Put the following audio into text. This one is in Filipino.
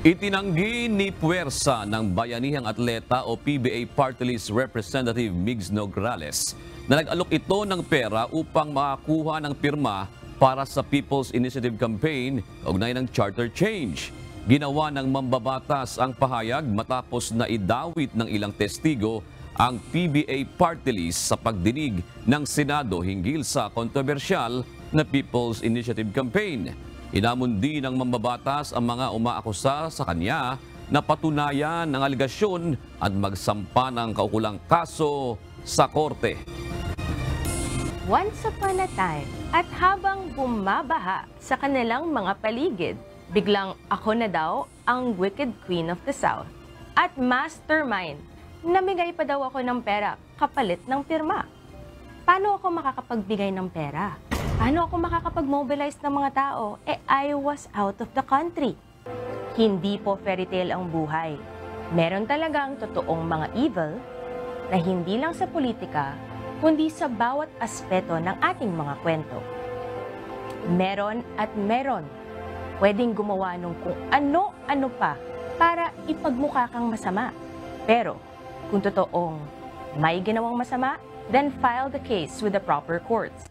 Itinanggi ni puwersa ng Bayanihang Atleta o PBA Party List Representative Migs Nograles na nag-alok ito ng pera upang makakuha ng pirma para sa People's Initiative Campaign kaugnay ng charter change. Ginawa ng mambabatas ang pahayag matapos na idawit ng ilang testigo ang PBA Party List sa pagdinig ng Senado hinggil sa kontrobersyal na People's Initiative Campaign. Inamon din ng mambabatas ang mga umaakusa sa kanya na patunayan ang aligasyon at magsampa ng kaukulang kaso sa korte. Once upon a time, at habang bumabaha sa kanilang mga paligid, biglang ako na daw ang Wicked Queen of the South. At mastermind, namigay pa daw ako ng pera kapalit ng pirma. Paano ako makakapagbigay ng pera? Paano ako makakapag-mobilize ng mga tao? I was out of the country. Hindi po fairy tale ang buhay. Meron talagang totoong mga evil na hindi lang sa politika, kundi sa bawat aspeto ng ating mga kwento. Meron at meron. Pwedeng gumawa ng kung ano-ano pa para ipagmukha kang masama. Pero kung totoong may ginawang masama, then file the case with the proper courts.